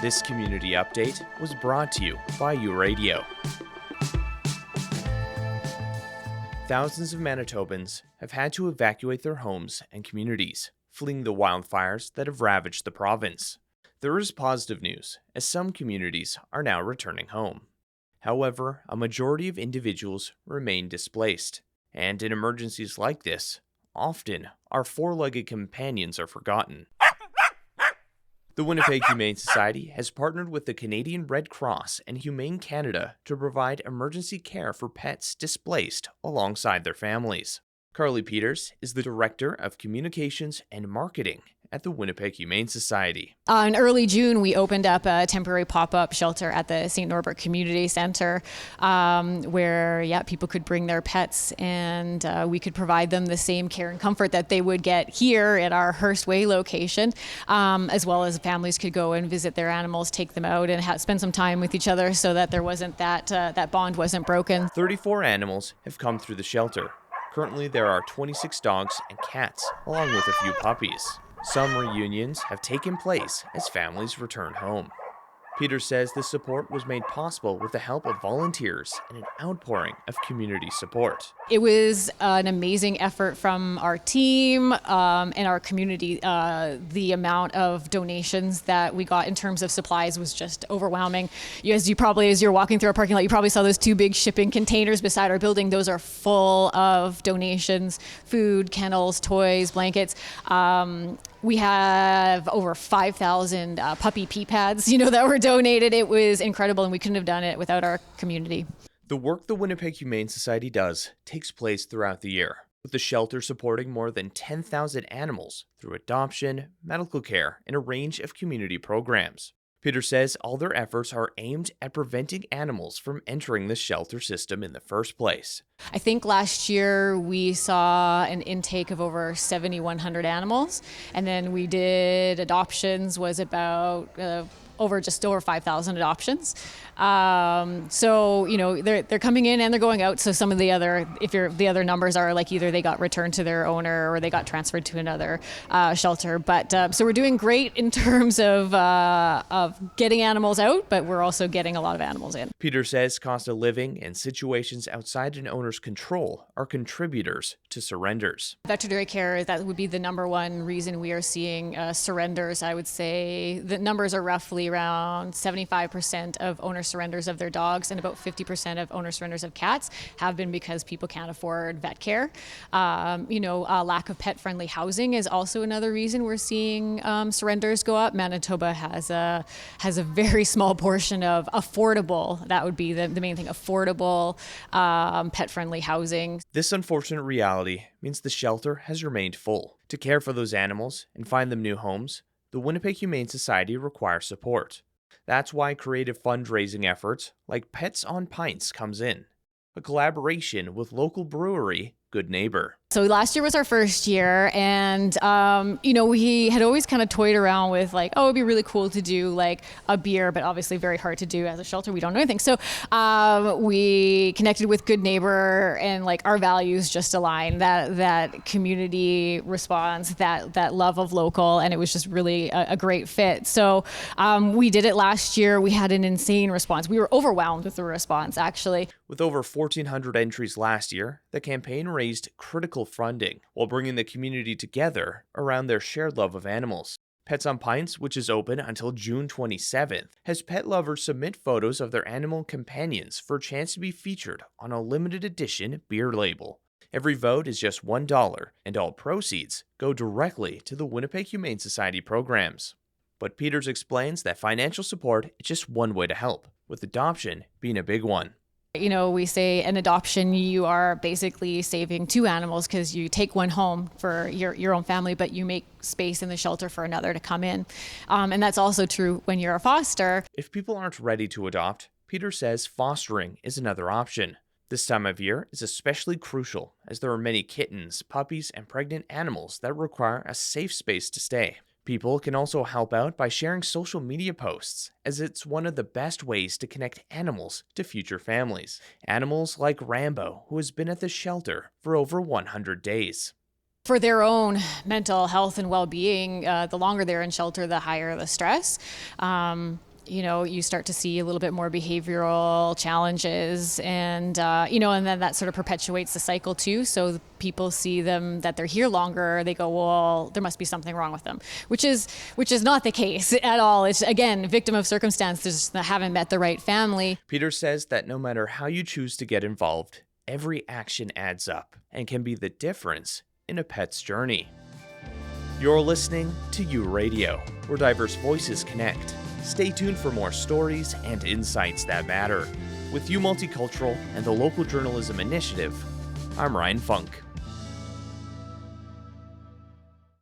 This community update was brought to you by U-Radio. Thousands of Manitobans have had to evacuate their homes and communities, fleeing the wildfires that have ravaged the province. There is positive news, as some communities are now returning home. However, a majority of individuals remain displaced, and in emergencies like this, often our four-legged companions are forgotten. The Winnipeg Humane Society has partnered with the Canadian Red Cross and Humane Canada to provide emergency care for pets displaced alongside their families. Carly Peters is the Director of Communications and Marketing at the Winnipeg Humane Society. In early June, we opened up a temporary pop-up shelter at the St. Norbert Community Center where people could bring their pets and we could provide them the same care and comfort that they would get here at our Hearst Way location, as well as families could go and visit their animals, take them out and spend some time with each other so that there wasn't that bond wasn't broken. 34 animals have come through the shelter. Currently, there are 26 dogs and cats, along with a few puppies. Some reunions have taken place as families return home. Peter says this support was made possible with the help of volunteers and an outpouring of community support. It was an amazing effort from our team and our community. The amount of donations that we got in terms of supplies was just overwhelming. As you're walking through our parking lot, you probably saw those two big shipping containers beside our building. Those are full of donations, food, kennels, toys, blankets. We have over 5,000 puppy pee pads, that were donated. It was incredible, and we couldn't have done it without our community. The work the Winnipeg Humane Society does takes place throughout the year, with the shelter supporting more than 10,000 animals through adoption, medical care, and a range of community programs. Peter says all their efforts are aimed at preventing animals from entering the shelter system in the first place. I think last year we saw an intake of over 7,100 animals, and then we did adoptions was about just over 5,000 adoptions. So they're coming in and they're going out. So some of the other numbers are like either they got returned to their owner or they got transferred to another shelter. But so we're doing great in terms of getting animals out, but we're also getting a lot of animals in. Peter says cost of living and situations outside an owner's control are contributors to surrenders. Veterinary care, that would be the number one reason we are seeing surrenders. I would say the numbers are roughly around 75% of owner surrenders of their dogs and about 50% of owner surrenders of cats have been because people can't afford vet care. Lack of pet-friendly housing is also another reason we're seeing surrenders go up. Manitoba has a very small portion of affordable, that would be the main thing, affordable pet-friendly housing. This unfortunate reality means the shelter has remained full. To care for those animals and find them new homes, the Winnipeg Humane Society requires support. That's why creative fundraising efforts like Pets on Pints comes in, a collaboration with local brewery Good Neighbor. So last year was our first year, and we had always kind of toyed around with it'd be really cool to do like a beer, but obviously very hard to do as a shelter. We don't know anything. So we connected with Good Neighbor, and our values just align, that community response, that love of local, and it was just really a great fit. So we did it last year. We had an insane response. We were overwhelmed with the response, actually. With over 1,400 entries last year, the campaign raised critical funding while bringing the community together around their shared love of animals. Pets on Pints, which is open until June 27th, has pet lovers submit photos of their animal companions for a chance to be featured on a limited edition beer label. Every vote is just $1, and all proceeds go directly to the Winnipeg Humane Society programs. But Peters explains that financial support is just one way to help, with adoption being a big one. We say an adoption, you are basically saving two animals because you take one home for your own family, but you make space in the shelter for another to come in. And that's also true when you're a foster. If people aren't ready to adopt, Peter says fostering is another option. This time of year is especially crucial as there are many kittens, puppies, and pregnant animals that require a safe space to stay. People can also help out by sharing social media posts, as it's one of the best ways to connect animals to future families. Animals like Rambo, who has been at the shelter for over 100 days. For their own mental health and well-being, the longer they're in shelter, the higher the stress. you start to see a little bit more behavioral challenges, and and then that sort of perpetuates the cycle too. So people see them that they're here longer, they go, well, there must be something wrong with them, which is not the case at all. It's, again, victim of circumstances that haven't met the right family. Peter says that no matter how you choose to get involved, every action adds up and can be the difference in a pet's journey. You're listening to U Radio, where diverse voices connect. Stay tuned for more stories and insights that matter. With U Multicultural and the Local Journalism Initiative, I'm Ryan Funk.